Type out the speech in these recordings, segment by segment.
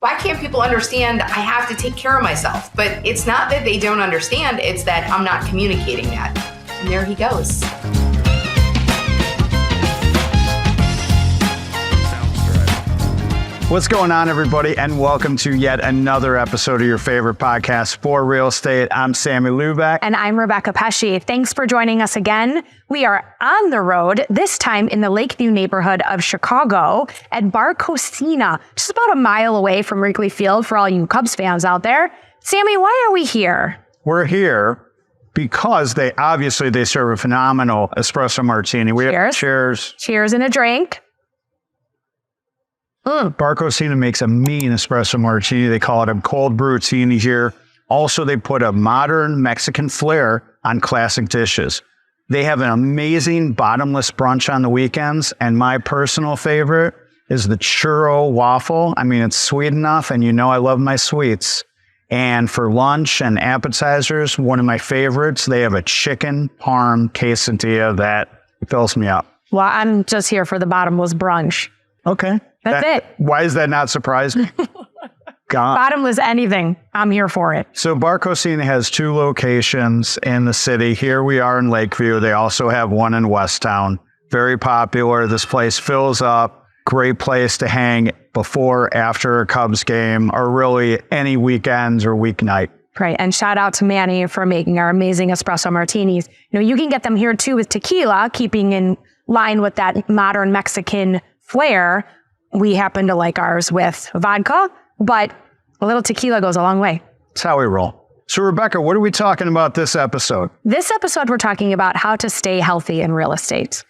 Why can't people understand I have to take care of myself? But it's not that they don't understand, it's that I'm not communicating that. And there he goes. What's going on, everybody, and welcome to yet another episode of your favorite podcast for real estate. I'm Sammy Rebecca. And I'm Rebecca Pesci. Thanks for joining us again. We are on the road, this time in the Lakeview neighborhood of Chicago at Barcocina, just about a mile away from Wrigley Field for all you Cubs fans out there. Sammy, why are we here? We're here because they serve a phenomenal espresso martini. Cheers. Cheers and a drink. Barcocina makes a mean espresso martini. They call it a cold brewtini here. Also, they put a modern Mexican flair on classic dishes. They have an amazing bottomless brunch on the weekends. And my personal favorite is the churro waffle. I mean, it's sweet enough, and you know I love my sweets. And for lunch and appetizers, one of my favorites, they have a chicken parm quesadilla that fills me up. Well, I'm just here for the bottomless brunch. Okay. That's it. Why is that not surprising? Bottomless anything. I'm here for it. So Barcocina has two locations in the city. Here we are in Lakeview. They also have one in Westtown. Very popular. This place fills up. Great place to hang before, after a Cubs game, or really any weekends or weeknight. Right. And shout out to Manny for making our amazing espresso martinis. You know, you can get them here too with tequila, keeping in line with that modern Mexican flair. We happen to like ours with vodka, but a little tequila goes a long way. That's how we roll. So, Rebecca, what are we talking about this episode? This episode, we're talking about how to stay healthy in real estate.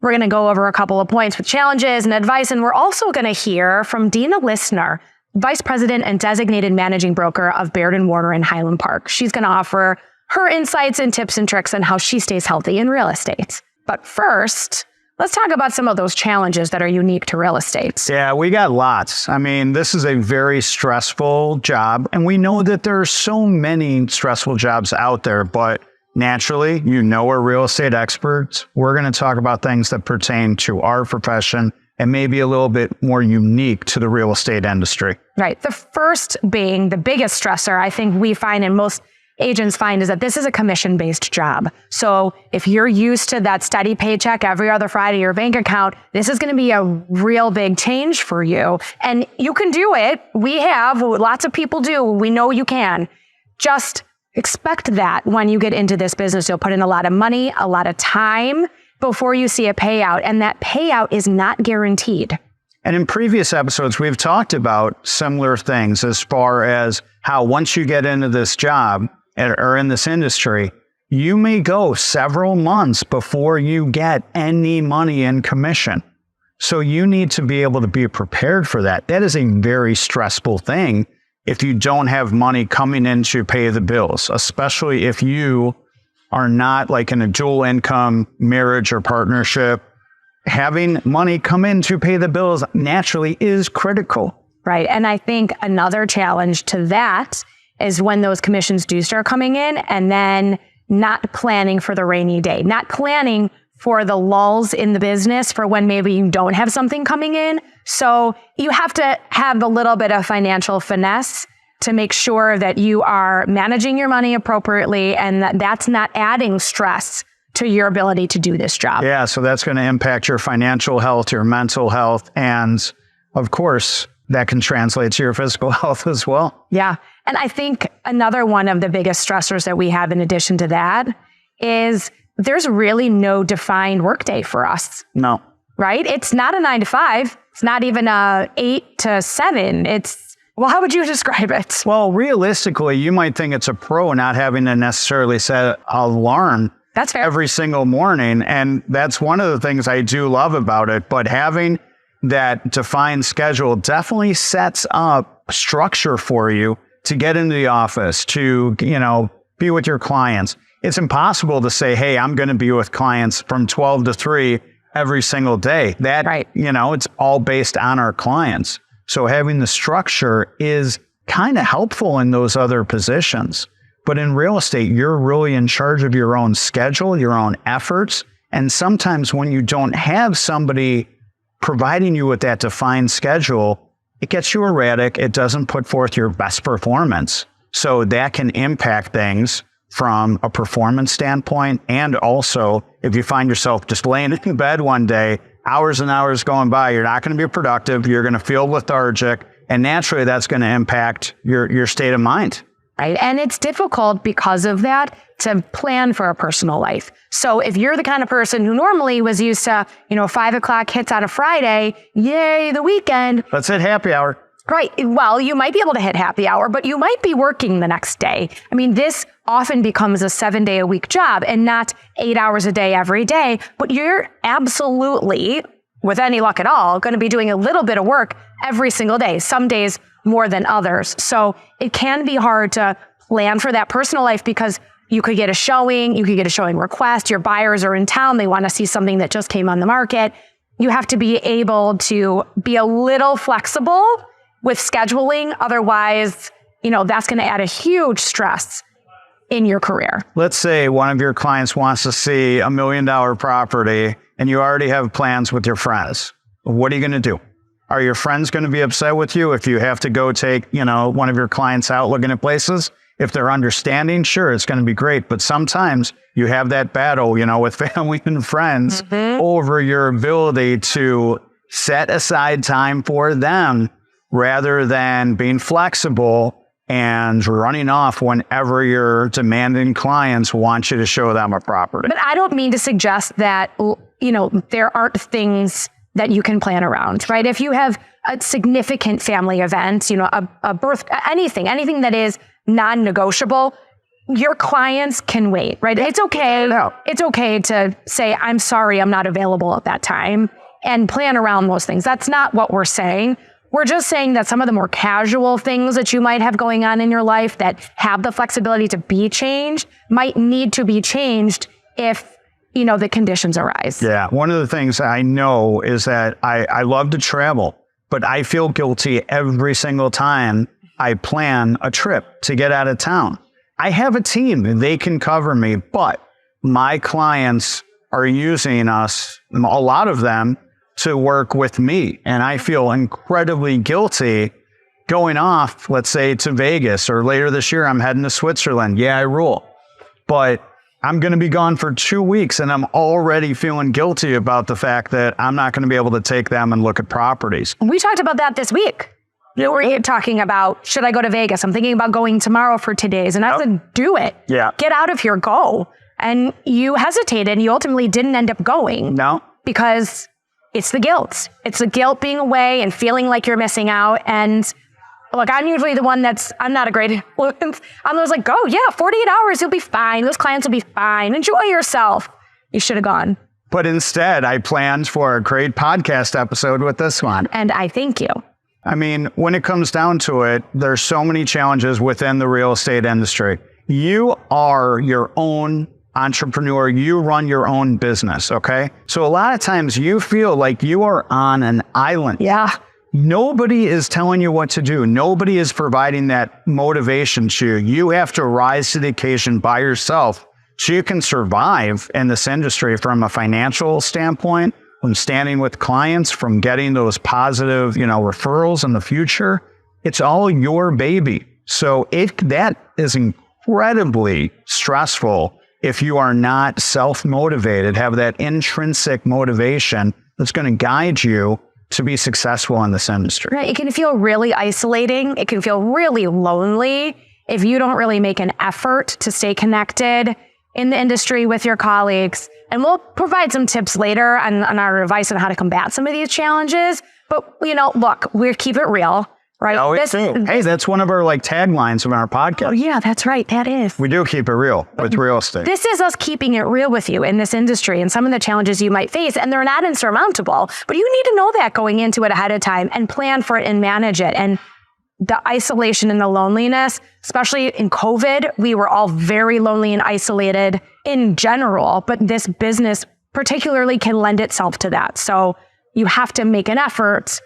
We're going to go over a couple of points with challenges and advice, and we're also going to hear from Dina Lissner, Vice President and Designated Managing Broker of Baird Warner in Highland Park. She's going to offer her insights and tips and tricks on how she stays healthy in real estate. But first, let's talk about some of those challenges that are unique to real estate. Yeah, we got lots. I mean, this is a very stressful job, and we know that there are so many stressful jobs out there, but naturally, you know, we're real estate experts. We're going to talk about things that pertain to our profession and maybe a little bit more unique to the real estate industry. Right. The first being the biggest stressor I think we find, and most agents find, is that this is a commission-based job. So if you're used to that steady paycheck every other Friday in your bank account, this is going to be a real big change for you. And you can do it. We have, lots of people do. We know you can. Just expect that when you get into this business, you'll put in a lot of money, a lot of time before you see a payout. And that payout is not guaranteed. And in previous episodes, we've talked about similar things as far as how once you get into this job, or in this industry, you may go several months before you get any money in commission. So you need to be able to be prepared for that. That is a very stressful thing if you don't have money coming in to pay the bills, especially if you are not like in a dual income marriage or partnership. Having money come in to pay the bills naturally is critical. Right. And I think another challenge to that is when those commissions do start coming in, and then not planning for the rainy day, not planning for the lulls in the business for when maybe you don't have something coming in. So you have to have a little bit of financial finesse to make sure that you are managing your money appropriately and that that's not adding stress to your ability to do this job. Yeah, so that's going to impact your financial health, your mental health, and of course, that can translate to your physical health as well. Yeah. And I think another one of the biggest stressors that we have in addition to that is there's really no defined workday for us. No. Right? It's not a 9 to 5. It's not even a 8 to 7. Well, how would you describe it? Well, realistically, you might think it's a pro not having to necessarily set an alarm. That's fair. Every single morning. And that's one of the things I do love about it. But having that defined schedule definitely sets up structure for you to get into the office, to, you know, be with your clients. It's impossible to say, hey, I'm going to be with clients from 12 to 3 every single day. That, right. You know, it's all based on our clients. So having the structure is kind of helpful in those other positions. But in real estate, you're really in charge of your own schedule, your own efforts. And sometimes when you don't have somebody providing you with that defined schedule, it gets you erratic. It doesn't put forth your best performance. So that can impact things from a performance standpoint. And also, if you find yourself just laying in bed one day, hours and hours going by, you're not going to be productive. You're going to feel lethargic. And naturally, that's going to impact your state of mind. Right. And it's difficult because of that to plan for a personal life. So if you're the kind of person who normally was used to, 5 o'clock hits on a Friday, yay, the weekend. Let's hit happy hour. Right. Well, you might be able to hit happy hour, but you might be working the next day. I mean, this often becomes a 7-day-a-week job and not 8 hours a day every day. But you're absolutely, with any luck at all, going to be doing a little bit of work every single day, some days more than others. So it can be hard to plan for that personal life because you could get a showing, request, your buyers are in town, they want to see something that just came on the market. You have to be able to be a little flexible with scheduling. Otherwise, that's going to add a huge stress in your career. Let's say one of your clients wants to see $1 million property and you already have plans with your friends. What are you going to do? Are your friends going to be upset with you if you have to go take, one of your clients out looking at places? If they're understanding, sure, it's going to be great. But sometimes you have that battle, with family and friends over your ability to set aside time for them rather than being flexible and running off whenever your demanding clients want you to show them a property. But I don't mean to suggest that, there aren't things that you can plan around, right? If you have a significant family event, a birth, anything that is non-negotiable, your clients can wait, right? It's okay. It's okay to say, I'm sorry, I'm not available at that time, and plan around those things. That's not what we're saying. We're just saying that some of the more casual things that you might have going on in your life that have the flexibility to be changed might need to be changed if the conditions arise. Yeah. One of the things I know is that I love to travel, but I feel guilty every single time I plan a trip to get out of town. I have a team and they can cover me, but my clients are using us, a lot of them, to work with me. And I feel incredibly guilty going off, let's say, to Vegas, or later this year, I'm heading to Switzerland. Yeah, I rule. But I'm going to be gone for 2 weeks and I'm already feeling guilty about the fact that I'm not going to be able to take them and look at properties. We talked about that this week. We're talking about, should I go to Vegas? I'm thinking about going tomorrow for 2 days. And I said, do it. Yeah. Get out of here, go. And you hesitated and you ultimately didn't end up going. No. Because it's the guilt. It's the guilt being away and feeling like you're missing out. And look, I'm usually the one I'm not a great influence. I'm always like, go, 48 hours, you'll be fine. Those clients will be fine. Enjoy yourself. You should have gone. But instead, I planned for a great podcast episode with this one. And I thank you. I mean, when it comes down to it, there's so many challenges within the real estate industry. You are your own entrepreneur. You run your own business, okay? So a lot of times you feel like you are on an island. Yeah. Nobody is telling you what to do. Nobody is providing that motivation to you. You have to rise to the occasion by yourself so you can survive in this industry from a financial standpoint, from standing with clients, from getting those positive, referrals in the future. It's all your baby. So that is incredibly stressful if you are not self-motivated, have that intrinsic motivation that's going to guide you to be successful in this industry. Right. It can feel really isolating. It can feel really lonely if you don't really make an effort to stay connected in the industry with your colleagues. And we'll provide some tips later on our advice on how to combat some of these challenges. But, look, we keep it real, right? Hey, that's one of our taglines of our podcast. Oh, yeah, that's right. That is. We do keep it real with real estate. This is us keeping it real with you in this industry and some of the challenges you might face. And they're not insurmountable, but you need to know that going into it ahead of time and plan for it and manage it. And the isolation and the loneliness, especially in COVID, we were all very lonely and isolated in general, but this business particularly can lend itself to that. So you have to make an effort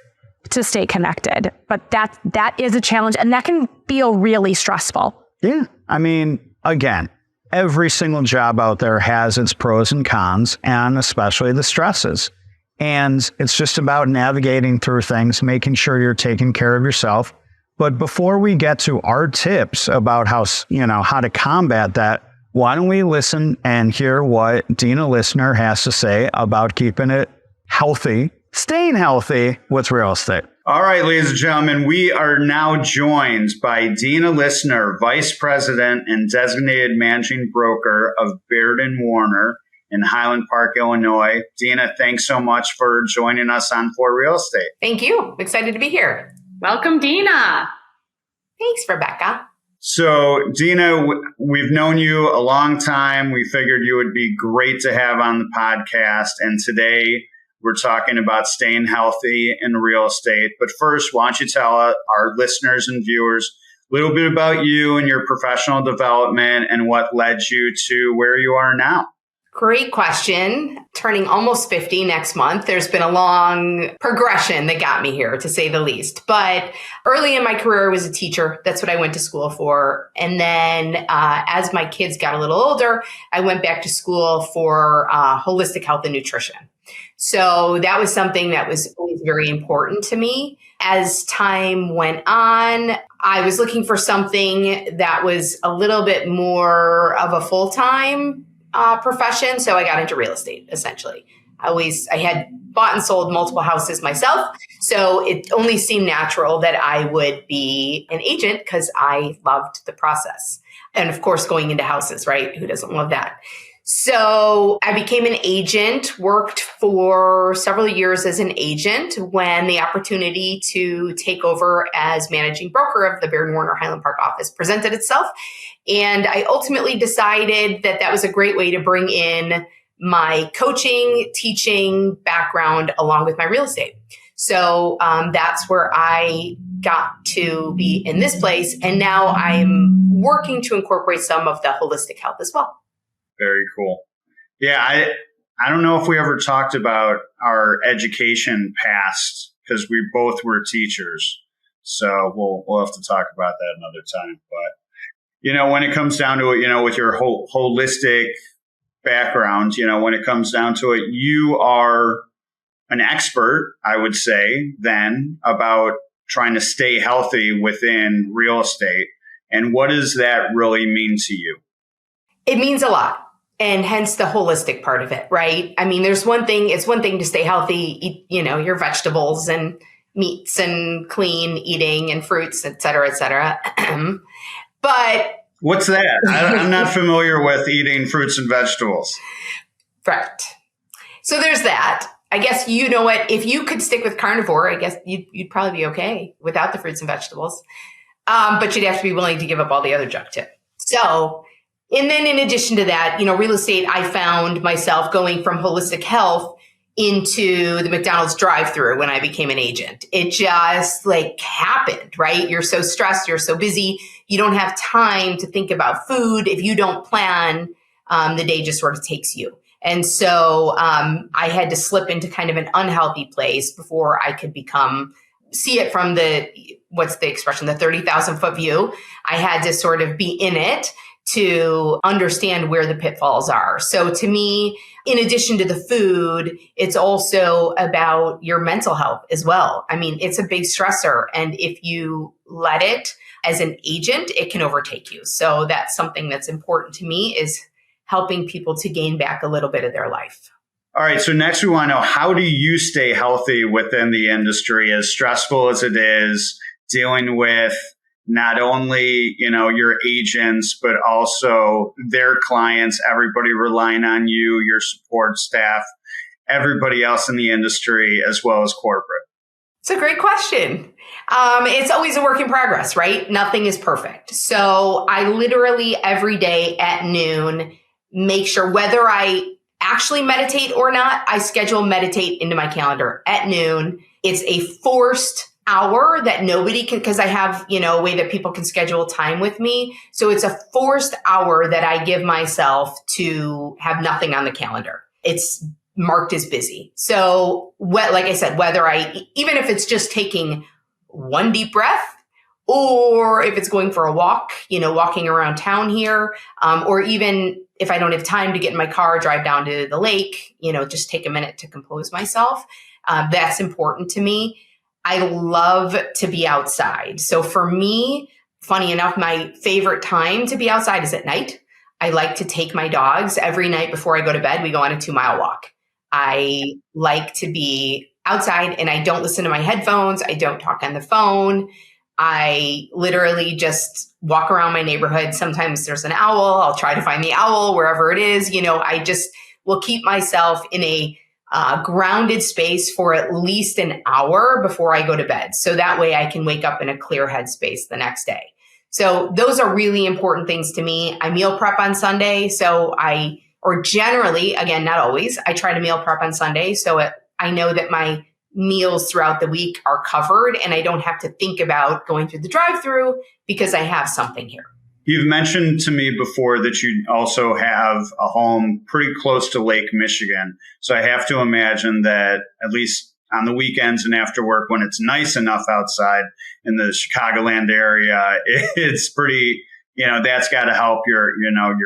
to stay connected, but that is a challenge and that can feel really stressful. Yeah. I mean, again, every single job out there has its pros and cons and especially the stresses. And it's just about navigating through things, making sure you're taking care of yourself. But before we get to our tips about how to combat that, why don't we listen and hear what Dina Lissner has to say about keeping it healthy, staying healthy with real estate. All right, ladies and gentlemen, we are now joined by Dina Lissner, Vice President and Designated Managing Broker of Baird Warner in Highland Park, Illinois. Dina, thanks so much for joining us on For Real Estate. Thank you. I'm excited to be here. Welcome, Dina. Thanks, Rebecca. So, Dina, we've known you a long time. We figured you would be great to have on the podcast. And today we're talking about staying healthy in real estate. But first, why don't you tell our listeners and viewers a little bit about you and your professional development and what led you to where you are now? Great question. Turning almost 50 next month. There's been a long progression that got me here, to say the least. But early in my career, I was a teacher. That's what I went to school for. And then as my kids got a little older, I went back to school for holistic health and nutrition. So that was something that was always very important to me. As time went on, I was looking for something that was a little bit more of a full-time profession. So I got into real estate, essentially. I had bought and sold multiple houses myself. So it only seemed natural that I would be an agent because I loved the process. And of course, going into houses, right? Who doesn't love that? So I became an agent, worked for several years as an agent when the opportunity to take over as managing broker of the Baird Warner Highland Park office presented itself. And I ultimately decided that that was a great way to bring in my coaching, teaching background along with my real estate. So that's where I got to be in this place. And now I'm working to incorporate some of the holistic health as well. Very cool. Yeah, I don't know if we ever talked about our education past because we both were teachers. So we'll have to talk about that another time. But, when it comes down to it, with your whole holistic background, when it comes down to it, you are an expert, I would say, then about trying to stay healthy within real estate. And what does that really mean to you? It means a lot. And hence the holistic part of it, right? I mean, it's one thing to stay healthy, eat, your vegetables and meats and clean eating and fruits, et cetera, et cetera. But what's that? I'm not familiar with eating fruits and vegetables. Right. So there's that. I guess, what, if you could stick with carnivore, I guess you'd probably be okay without the fruits and vegetables. But you'd have to be willing to give up all the other junk too. So, and then in addition to that, real estate, I found myself going from holistic health into the McDonald's drive-through when I became an agent. It just happened, right? You're so stressed, you're so busy, you don't have time to think about food. If you don't plan, the day just sort of takes you. And so I had to slip into kind of an unhealthy place before I could see it from what's the expression, the 30,000 foot view. I had to sort of be in it to understand where the pitfalls are. So to me, in addition to the food, it's also about your mental health as well. I mean, it's a big stressor. And if you let it as an agent, it can overtake you. So that's something that's important to me, is helping people to gain back a little bit of their life. All right. So next we want to know, how do you stay healthy within the industry, as stressful as it is, dealing with not only, your agents, but also their clients, everybody relying on you, your support staff, everybody else in the industry, as well as corporate? It's a great question. It's always a work in progress, right? Nothing is perfect. So I literally every day at noon make sure, whether I actually meditate or not, I schedule meditate into my calendar at noon. It's a forced hour that nobody can, because I have, a way that people can schedule time with me. So it's a forced hour that I give myself to have nothing on the calendar. It's marked as busy. So like I said, even if it's just taking one deep breath, or if it's going for a walk, walking around town here, or even if I don't have time to get in my car, drive down to the lake, just take a minute to compose myself. That's important to me. I love to be outside. So for me, funny enough, my favorite time to be outside is at night. I like to take my dogs every night before I go to bed. We go on a 2-mile walk. I like to be outside and I don't listen to my headphones. I don't talk on the phone. I literally just walk around my neighborhood. Sometimes there's an owl. I'll try to find the owl wherever it is. I just will keep myself in a grounded space for at least an hour before I go to bed. So that way I can wake up in a clear headspace the next day. So those are really important things to me. I meal prep on Sunday. Or generally, again, not always, I try to meal prep on Sunday. So I know that my meals throughout the week are covered and I don't have to think about going through the drive-through because I have something here. You've mentioned to me before that you also have a home pretty close to Lake Michigan. So I have to imagine that at least on the weekends and after work, when it's nice enough outside in the Chicagoland area, it's pretty, that's got to help your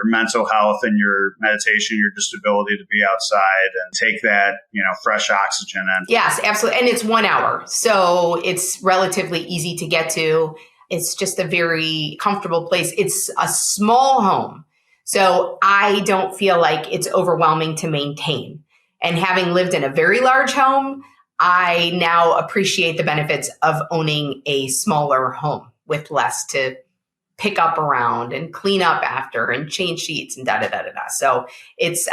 mental health and your meditation, your just ability to be outside and take that, fresh oxygen in. Yes, absolutely. And it's 1 hour. So it's relatively easy to get to. It's just a very comfortable place. It's a small home. So I don't feel like it's overwhelming to maintain. And having lived in a very large home, I now appreciate the benefits of owning a smaller home with less to pick up around and clean up after and change sheets and da-da-da-da-da. So it's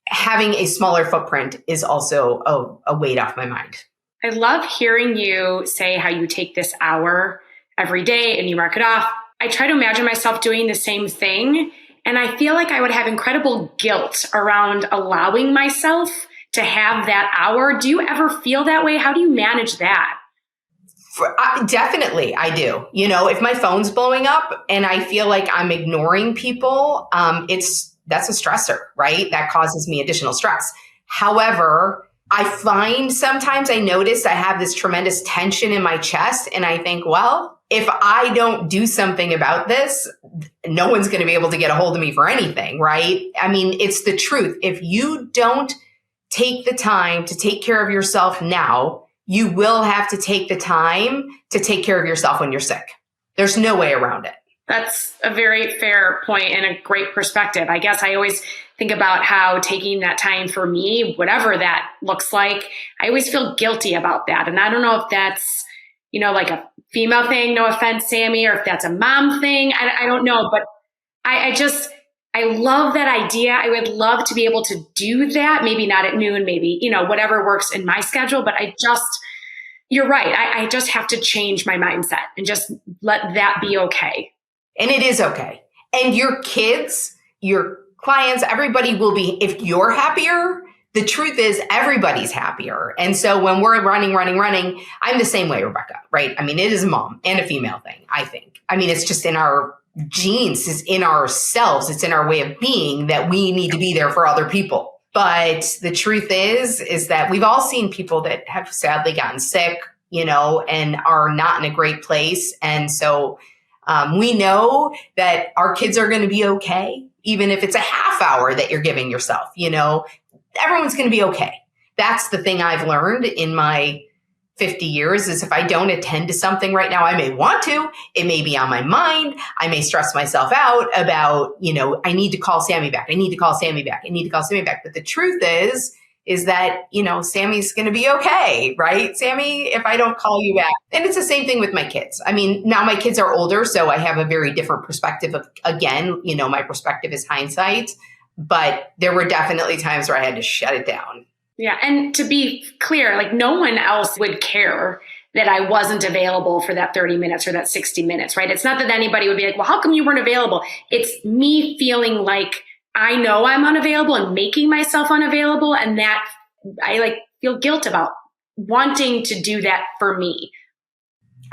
having a smaller footprint is also a weight off my mind. I love hearing you say how you take this hour every day and you mark it off. I try to imagine myself doing the same thing. And I feel like I would have incredible guilt around allowing myself to have that hour. Do you ever feel that way? How do you manage that? Definitely, I do. If my phone's blowing up and I feel like I'm ignoring people, that's a stressor, right? That causes me additional stress. However, I find sometimes I notice I have this tremendous tension in my chest and I think, well, if I don't do something about this, no one's going to be able to get a hold of me for anything, right? I mean, it's the truth. If you don't take the time to take care of yourself now, you will have to take the time to take care of yourself when you're sick. There's no way around it. That's a very fair point and a great perspective. I guess I always think about how taking that time for me, whatever that looks like, I always feel guilty about that. And I don't know if that's, like a female thing, no offense, Sammy, or if that's a mom thing. I don't know, but I love that idea. I would love to be able to do that. Maybe not at noon, maybe, whatever works in my schedule, but you're right. I just have to change my mindset and just let that be okay. And it is okay. And your kids, your clients, everybody will be, if you're happier, the truth is everybody's happier. And so when we're running, I'm the same way, Rebecca, right? I mean, it is a mom and a female thing, I think. I mean, it's just in our genes, it's in ourselves, it's in our way of being that we need to be there for other people. But the truth is that we've all seen people that have sadly gotten sick, and are not in a great place. And so we know that our kids are going to be okay, even if it's a half hour that you're giving yourself, everyone's going to be okay. That's the thing I've learned in my 50 years is if I don't attend to something right now, I may want to, it may be on my mind. I may stress myself out about, I need to call Sammy back. But the truth is that, Sammy's going to be okay, right? Sammy, if I don't call you back. And it's the same thing with my kids. I mean, now my kids are older, so I have a very different perspective of, again, my perspective is hindsight, but there were definitely times where I had to shut it down. Yeah. And to be clear, like no one else would care that I wasn't available for that 30 minutes or that 60 minutes, right? It's not that anybody would be like, well, how come you weren't available? It's me feeling like I know I'm unavailable and making myself unavailable. And that I feel guilt about wanting to do that for me.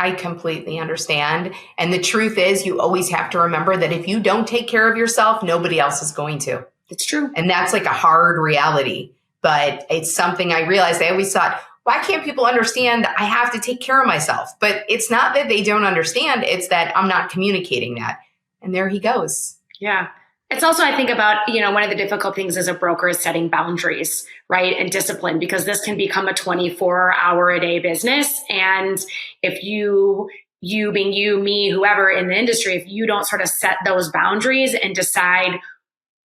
I completely understand. And the truth is you always have to remember that if you don't take care of yourself, nobody else is going to. It's true. And that's like a hard reality. But it's something I realized. I always thought, why can't people understand I have to take care of myself? But it's not that they don't understand. It's that I'm not communicating that. And there he goes. Yeah. It's also, I think about, one of the difficult things as a broker is setting boundaries, right? And discipline, because this can become a 24-hour-a-day business. And if you being you, me, whoever in the industry, if you don't sort of set those boundaries and decide,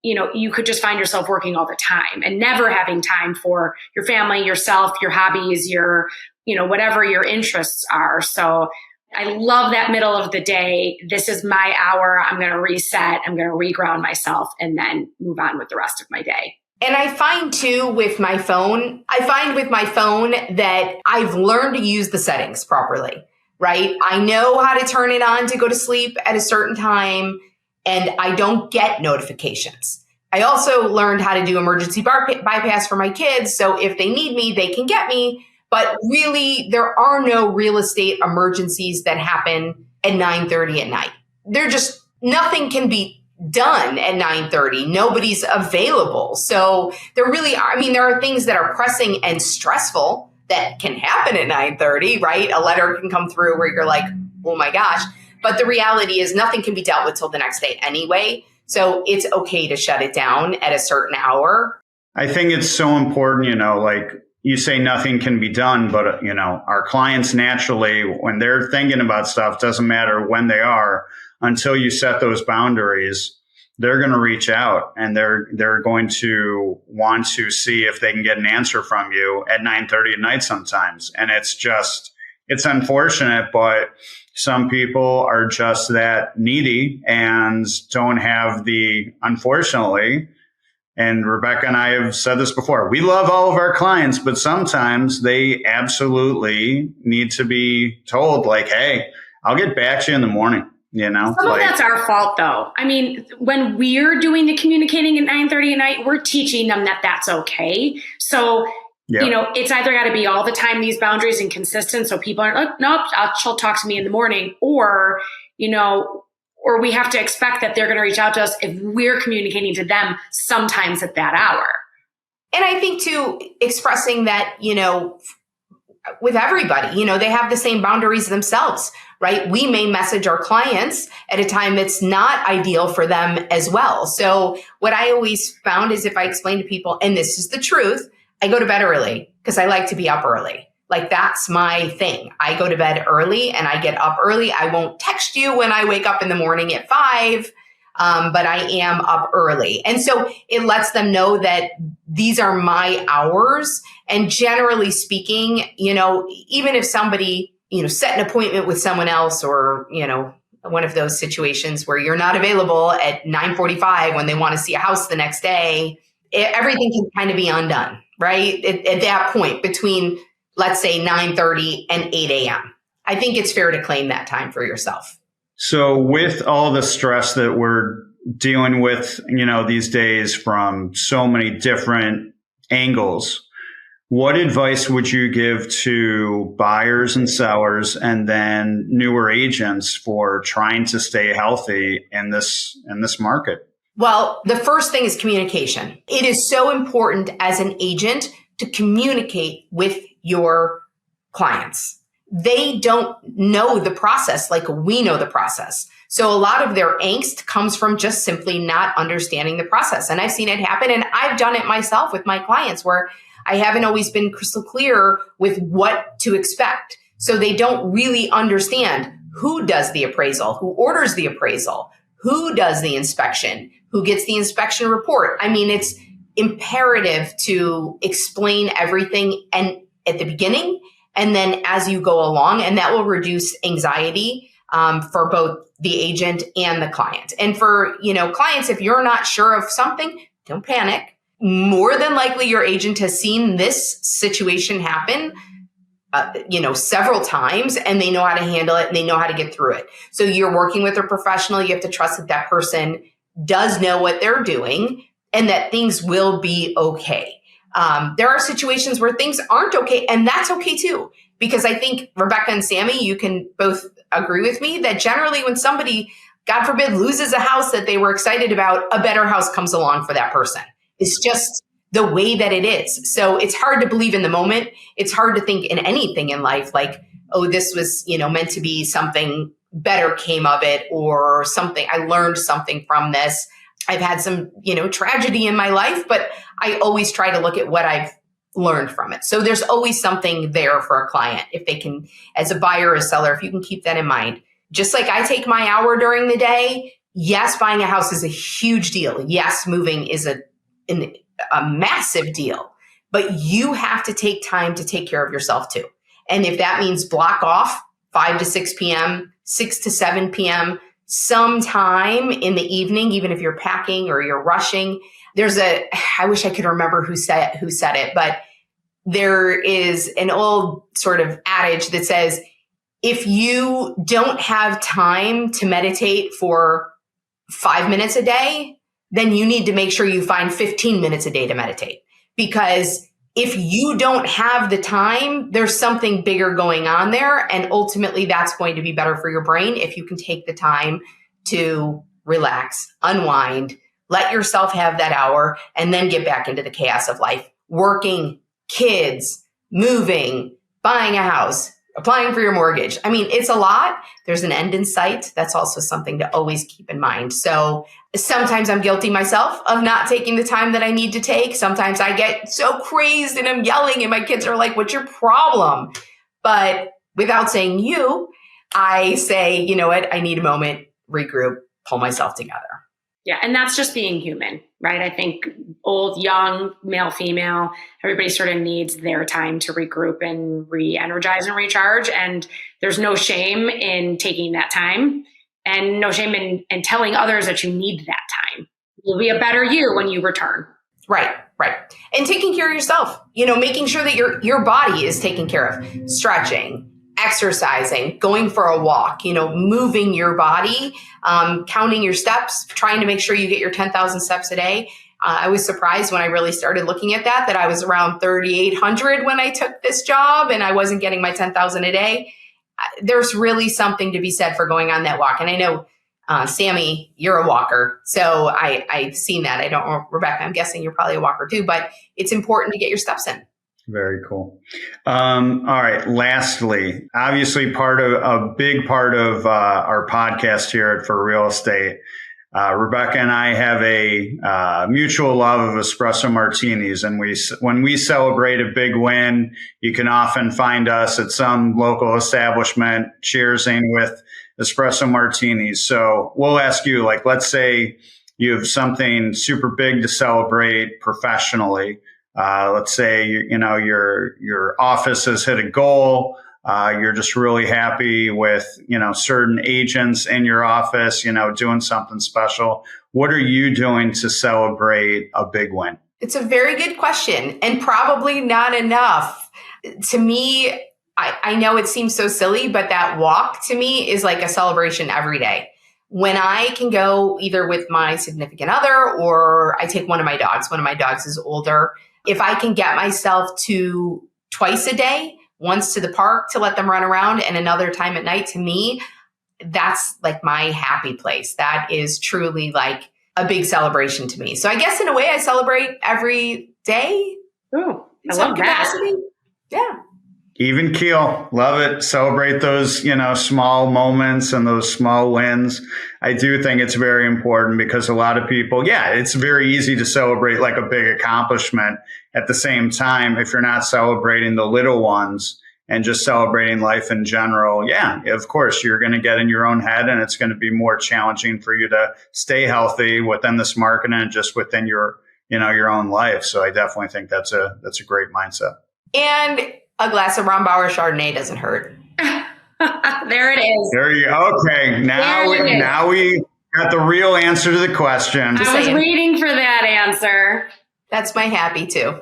you could just find yourself working all the time and never having time for your family, yourself, your hobbies, your, whatever your interests are. So I love that middle of the day. This is my hour. I'm going to reset. I'm going to reground myself and then move on with the rest of my day. And I find too with my phone, that I've learned to use the settings properly, right? I know how to turn it on to go to sleep at a certain time, and I don't get notifications. I also learned how to do emergency bypass for my kids. So if they need me, they can get me. But really, there are no real estate emergencies that happen at 9:30 at night. Nothing can be done at 9:30. Nobody's available. So there are things that are pressing and stressful that can happen at 9:30, right? A letter can come through where you're like, oh my gosh. But the reality is nothing can be dealt with till the next day anyway. So it's okay to shut it down at a certain hour. I think it's so important, like you say nothing can be done, but, our clients naturally, when they're thinking about stuff, doesn't matter when they are, until you set those boundaries, they're going to reach out and they're going to want to see if they can get an answer from you at 9:30 at night sometimes. And it's unfortunate, but some people are just that needy and don't have unfortunately, and Rebecca and I have said this before, we love all of our clients, but sometimes they absolutely need to be told like, hey, I'll get back to you in the morning. Some of that's our fault though. I mean, when we're doing the communicating at 9:30 at night, we're teaching them that that's okay. So, it's either got to be all the time, these boundaries and consistent. So people aren't like, nope, she'll talk to me in the morning, or we have to expect that they're going to reach out to us if we're communicating to them sometimes at that hour. And I think too, expressing that, with everybody, they have the same boundaries themselves, right? We may message our clients at a time that's not ideal for them as well. So what I always found is if I explain to people, and this is the truth, I go to bed early because I like to be up early. Like that's my thing. I go to bed early and I get up early. I won't text you when I wake up in the morning at 5, but I am up early. And so it lets them know that these are my hours. And generally speaking, even if somebody, set an appointment with someone else or, one of those situations where you're not available at 9:45 when they want to see a house the next day, everything can kind of be undone, right? At that point between, let's say 9:30 and 8 a.m. I think it's fair to claim that time for yourself. So with all the stress that we're dealing with, these days from so many different angles, what advice would you give to buyers and sellers and then newer agents for trying to stay healthy in this market? Well, the first thing is communication. It is so important as an agent to communicate with your clients. They don't know the process like we know the process. So a lot of their angst comes from just simply not understanding the process. And I've seen it happen, and I've done it myself with my clients where I haven't always been crystal clear with what to expect. So they don't really understand who does the appraisal, who orders the appraisal, who does the inspection, who gets the inspection report. I mean, it's imperative to explain everything and at the beginning and then as you go along, and that will reduce anxiety for both the agent and the client. And for, clients, if you're not sure of something, don't panic. More than likely your agent has seen this situation happen several times, and they know how to handle it and they know how to get through it. So you're working with a professional. You have to trust that that person does know what they're doing and that things will be okay. There are situations where things aren't okay, and that's okay too. Because I think Rebecca and Sammy, you can both agree with me that generally when somebody, God forbid, loses a house that they were excited about, a better house comes along for that person. It's just the way that it is. So it's hard to believe in the moment. It's hard to think in anything in life like, oh, this was, meant to be, something better came of it, or something, I learned something from this. I've had some, tragedy in my life, but I always try to look at what I've learned from it. So there's always something there for a client. If they can, as a buyer or seller, if you can keep that in mind. Just like I take my hour during the day, yes, buying a house is a huge deal. Yes, moving is a massive deal, but you have to take time to take care of yourself too. And if that means block off 5 to 6 p.m., 6 to 7 p.m., sometime in the evening, even if you're packing or you're rushing, I wish I could remember who said it, but there is an old sort of adage that says, if you don't have time to meditate for 5 minutes a day, then you need to make sure you find 15 minutes a day to meditate. Because if you don't have the time, there's something bigger going on there. And ultimately, that's going to be better for your brain if you can take the time to relax, unwind, let yourself have that hour, and then get back into the chaos of life. Working, kids, moving, buying a house, applying for your mortgage. I mean, it's a lot. There's an end in sight. That's also something to always keep in mind. So sometimes I'm guilty myself of not taking the time that I need to take. Sometimes I get so crazed and I'm yelling and my kids are like, what's your problem? But without saying I say, you know what? I need a moment, regroup, pull myself together. Yeah. And that's just being human, right? I think old, young, male, female, everybody sort of needs their time to regroup and re-energize and recharge. And there's no shame in taking that time and no shame in telling others that you need that time. You'll be a better you when you return. Right. And taking care of yourself, making sure that your body is taken care of, stretching, exercising, going for a walk, moving your body, counting your steps, trying to make sure you get your 10,000 steps a day. I was surprised when I really started looking at that I was around 3,800 when I took this job and I wasn't getting my 10,000 a day. There's really something to be said for going on that walk. And I know, Sammy, you're a walker. So I've seen that. I don't know, Rebecca, I'm guessing you're probably a walker too, but it's important to get your steps in. Very cool. All right. Lastly, obviously a big part of our podcast here at For Real Estate, Rebecca and I have a mutual love of espresso martinis. And when we celebrate a big win, you can often find us at some local establishment cheersing with espresso martinis. So we'll ask you, let's say you have something super big to celebrate professionally. Let's say, your office has hit a goal. You're just really happy with, certain agents in your office, doing something special. What are you doing to celebrate a big win? It's a very good question and probably not enough. To me, I know it seems so silly, but that walk to me is like a celebration every day. When I can go either with my significant other or I take one of my dogs. One of my dogs is older. If I can get myself to twice a day, once to the park to let them run around and another time at night, to me, that's like my happy place. That is truly like a big celebration to me. So I guess in a way I celebrate every day. Ooh, I love that. Yeah. Even keel. Love it. Celebrate those, small moments and those small wins. I do think it's very important because a lot of people, it's very easy to celebrate like a big accomplishment. At the same time, if you're not celebrating the little ones and just celebrating life in general, of course, you're going to get in your own head and it's going to be more challenging for you to stay healthy within this market and just within your own life. So I definitely think that's a great mindset. And a glass of Rombauer Chardonnay doesn't hurt. There it is. There you go. Okay. Now we got the real answer to the question. I was waiting for that answer. That's my happy too.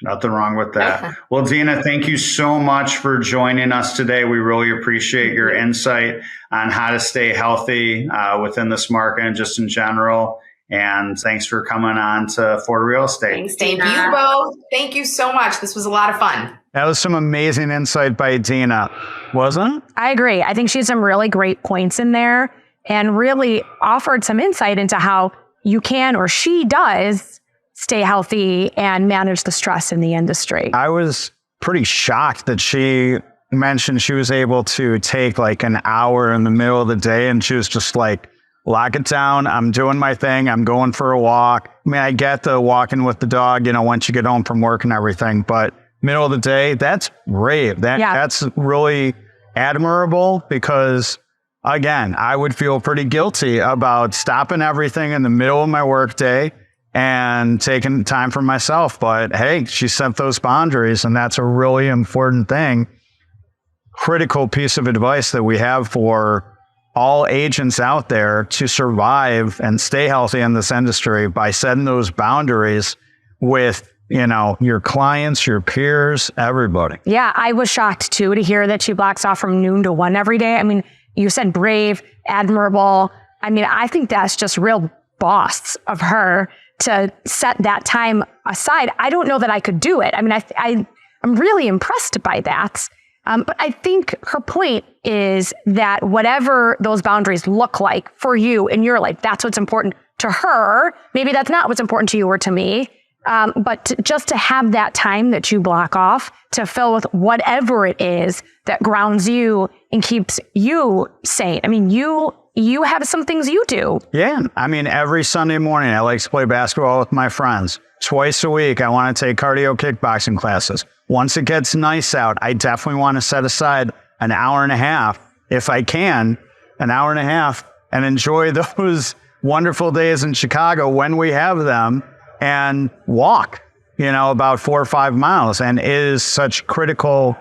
Nothing wrong with that. Well, Dina, thank you so much for joining us today. We really appreciate your insight on how to stay healthy within this market and just in general. And thanks for coming on to For Real Estate. Thanks, Thank Dina. you both. Thank you so much. This was a lot of fun. That was some amazing insight by Dina, wasn't it? I agree. I think she had some really great points in there and really offered some insight into how you can, or she does, stay healthy and manage the stress in the industry. I was pretty shocked that she mentioned she was able to take like an hour in the middle of the day and she was just like lock it down. I'm doing my thing. I'm going for a walk. I mean, I get the walking with the dog, once you get home from work and everything, but middle of the day, that's brave. That's really admirable because, again, I would feel pretty guilty about stopping everything in the middle of my work day and taking time for myself. But hey, she set those boundaries, and that's a really important thing. Critical piece of advice that we have for all agents out there to survive and stay healthy in this industry by setting those boundaries with, your clients, your peers, everybody. Yeah, I was shocked too to hear that she blocks off from noon to 1 every day. I mean, you said brave, admirable. I mean, I think that's just real boss of her to set that time aside. I don't know that I could do it. I mean, I'm really impressed by that. But I think her point is that whatever those boundaries look like for you in your life, that's what's important to her. Maybe that's not what's important to you or to me. But just to have that time that you block off to fill with whatever it is that grounds you and keeps you sane. I mean, you have some things you do. Yeah. I mean, every Sunday morning, I like to play basketball with my friends. Twice a week, I want to take cardio kickboxing classes. Once it gets nice out, I definitely want to set aside an hour and a half, if I can, an hour and a half, and enjoy those wonderful days in Chicago when we have them and walk, about 4 or 5 miles. And it is such critical,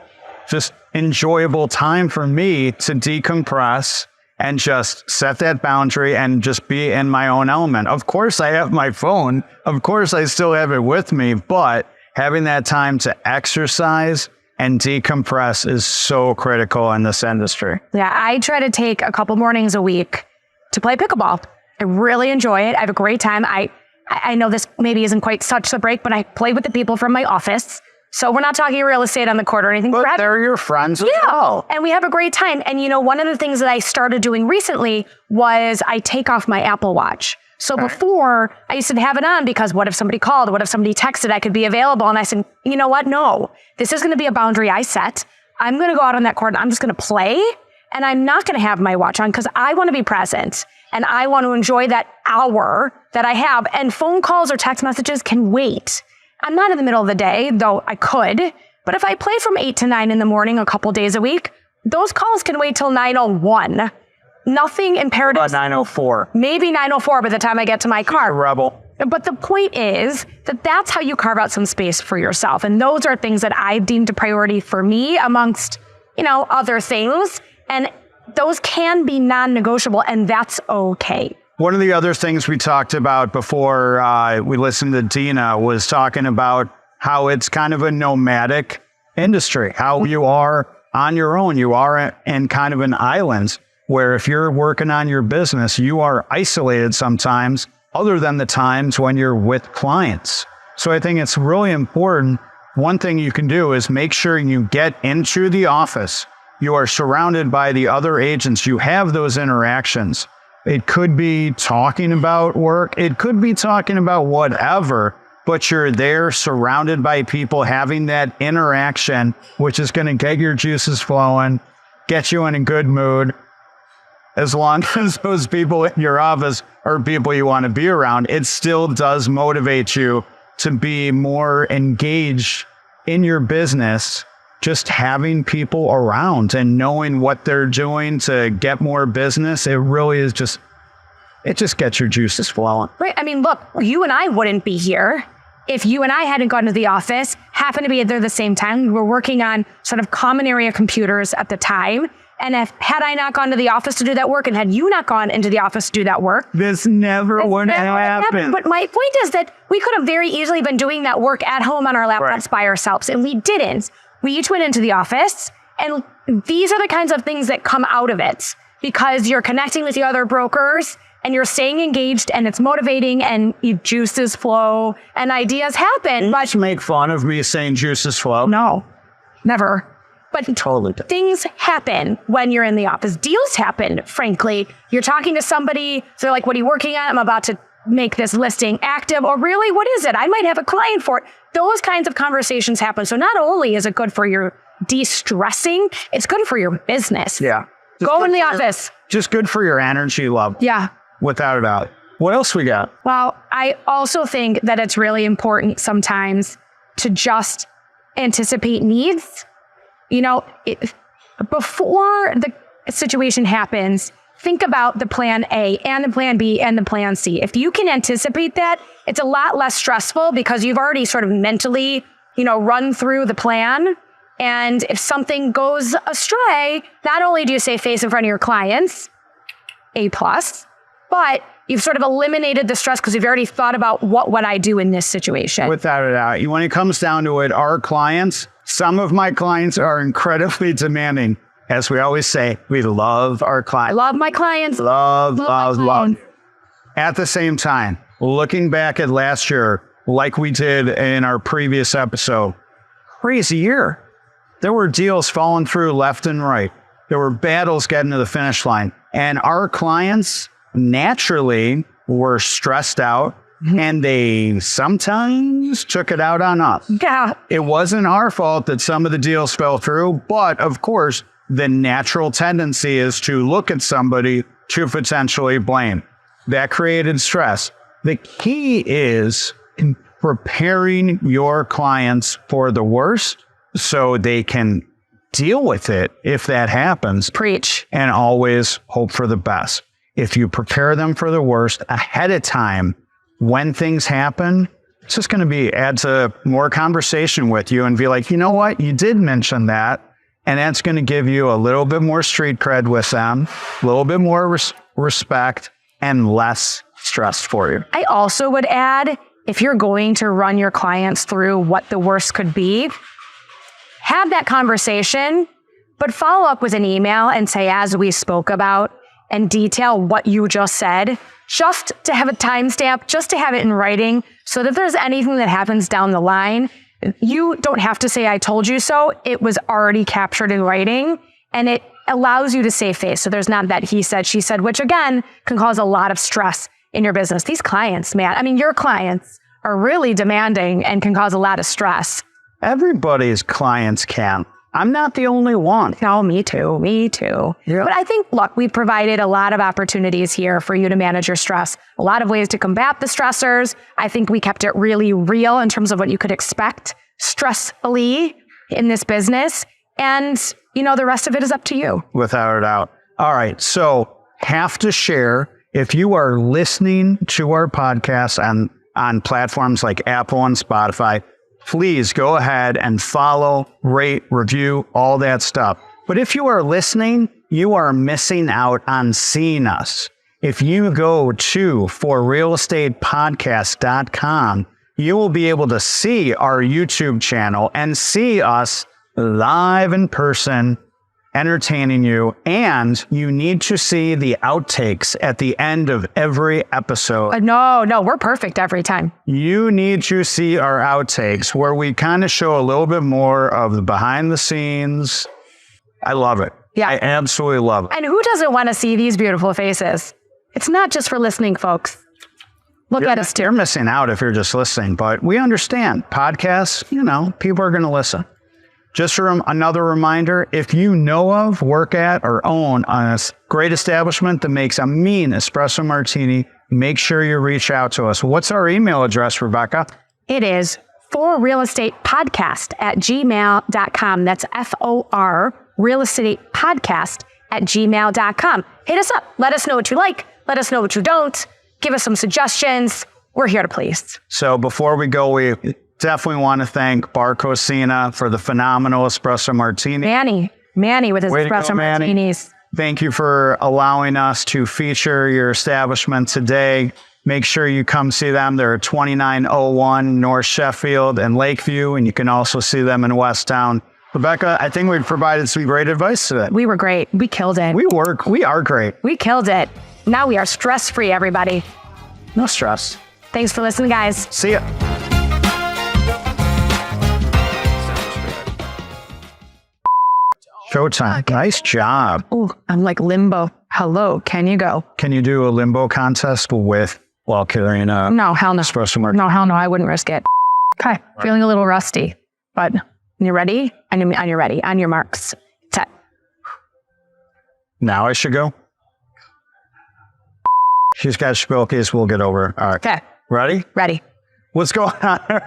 just enjoyable time for me to decompress and just set that boundary and just be in my own element. Of course, I have my phone. Of course, I still have it with me, but having that time to exercise and decompress is so critical in this industry. Yeah, I try to take a couple mornings a week to play pickleball. I really enjoy it. I have a great time. I know this maybe isn't quite such the break, but I play with the people from my office. So we're not talking real estate on the court or anything. But they're your friends as well. And we have a great time. And one of the things that I started doing recently was I take off my Apple Watch. So before, I used to have it on because what if somebody called? What if somebody texted? I could be available. And I said, you know what? No, this is going to be a boundary I set. I'm going to go out on that court and I'm just going to play. And I'm not going to have my watch on because I want to be present. And I want to enjoy that hour that I have. And phone calls or text messages can wait. I'm not in the middle of the day, though I could. But if I play from 8 to 9 in the morning a couple days a week, those calls can wait till 9:01. Nothing imperative. 9:04. Maybe 9:04 by the time I get to my car. Rebel. But the point is that that's how you carve out some space for yourself. And those are things that I've deemed a priority for me amongst, other things. And those can be non-negotiable, and that's okay. One of the other things we talked about before we listened to Dina was talking about how it's kind of a nomadic industry, how you are on your own. You are in kind of an island where if you're working on your business, you are isolated sometimes other than the times when you're with clients. So I think it's really important. One thing you can do is make sure you get into the office. You are surrounded by the other agents. You have those interactions. It could be talking about work. It could be talking about whatever, but you're there surrounded by people having that interaction, which is going to get your juices flowing, get you in a good mood. As long as those people in your office are people you want to be around, it still does motivate you to be more engaged in your business. Just having people around and knowing what they're doing to get more business, it really is it just gets your juices flowing. Right. I mean, look, you and I wouldn't be here if you and I hadn't gone to the office, happened to be there at the same time. We were working on sort of common area computers at the time. And had I not gone to the office to do that work and had you not gone into the office to do that work, this never would have happened. But my point is that we could have very easily been doing that work at home on our laptops by ourselves, and we didn't. We each went into the office, and these are the kinds of things that come out of it because you're connecting with the other brokers and you're staying engaged and it's motivating and juices flow and ideas happen. But make fun of me saying juices flow? No, never. But totally things happen when you're in the office. Deals happen, frankly. You're talking to somebody, so they're like, what are you working on? I'm about to make this listing active. Or really, what is it? I might have a client for it. Those kinds of conversations happen. So not only is it good for your de-stressing, it's good for your business. Yeah. Go in the office. Just good for your energy level. Yeah. Without a doubt. What else we got? Well, I also think that it's really important sometimes to just anticipate needs. Before the situation happens, think about the plan A and the plan B and the plan C. If you can anticipate that, it's a lot less stressful because you've already sort of mentally, run through the plan. And if something goes astray, not only do you save face in front of your clients, A+, but you've sort of eliminated the stress because you've already thought about what would I do in this situation. Without a doubt. When it comes down to it, our clients, some of my clients are incredibly demanding. As we always say, we love our clients. I love my clients. Love. At the same time, looking back at last year, like we did in our previous episode, crazy year. There were deals falling through left and right. There were battles getting to the finish line. And our clients naturally were stressed out, and they sometimes took it out on us. Yeah. It wasn't our fault that some of the deals fell through, but of course, the natural tendency is to look at somebody to potentially blame. That created stress. The key is in preparing your clients for the worst so they can deal with it if that happens. Preach. And always hope for the best. If you prepare them for the worst ahead of time, when things happen, it's just going to add to more conversation with you and be like, you know what? You did mention that. And that's going to give you a little bit more street cred with them, a little bit more respect, and less stress for you. I also would add, if you're going to run your clients through what the worst could be, have that conversation, but follow up with an email and say, as we spoke about, and detail what you just said, just to have a timestamp, just to have it in writing, so that if there's anything that happens down the line, you don't have to say, I told you so. It was already captured in writing, and it allows you to save face. So there's not that he said, she said, which again, can cause a lot of stress in your business. These clients, man, your clients are really demanding and can cause a lot of stress. Everybody's clients can. I'm not the only one. No, me too. Yeah. But I think, look, we provided a lot of opportunities here for you to manage your stress, a lot of ways to combat the stressors. I think we kept it really real in terms of what you could expect stressfully in this business. And, the rest of it is up to you. Without a doubt. All right. So have to share, if you are listening to our podcast on platforms like Apple and Spotify, please go ahead and follow, rate, review, all that stuff. But if you are listening, you are missing out on seeing us. If you go to forrealestatepodcast.com, you will be able to see our YouTube channel and see us live in person, entertaining you. And you need to see the outtakes at the end of every episode. No, we're perfect every time. You need to see our outtakes where we kind of show a little bit more of the behind the scenes. I love it. Yeah. I absolutely love it. And who doesn't want to see these beautiful faces? It's not just for listening, folks. Look at us too. You're missing out if you're just listening, but we understand. Podcasts, people are going to listen. Just another reminder, if you know of, work at, or own a great establishment that makes a mean espresso martini, make sure you reach out to us. What's our email address, Rebecca? It is forrealestatepodcast@gmail.com. That's FOR, realestatepodcast@gmail.com. Hit us up. Let us know what you like. Let us know what you don't. Give us some suggestions. We're here to please. So before we go, we definitely want to thank Barcocina for the phenomenal espresso martini. Manny with his espresso martinis. Thank you for allowing us to feature your establishment today. Make sure you come see them. They're at 2901 North Sheffield and Lakeview, and you can also see them in Westtown. Rebecca, I think we've provided some great advice today. We were great. We killed it. We are great. We killed it. Now we are stress-free, everybody. No stress. Thanks for listening, guys. See ya. Showtime. Nice job. Oh, I'm like limbo. Hello, can you go? Can you do a limbo contest while carrying a No, hell no. espresso martini? No, hell no. I wouldn't risk it. Okay, feeling a little rusty, but you ready? And you're ready. On your marks. Set. Now I should go? She's got Spilkies. We'll get over it. All right. Okay. Ready? Ready. What's going on?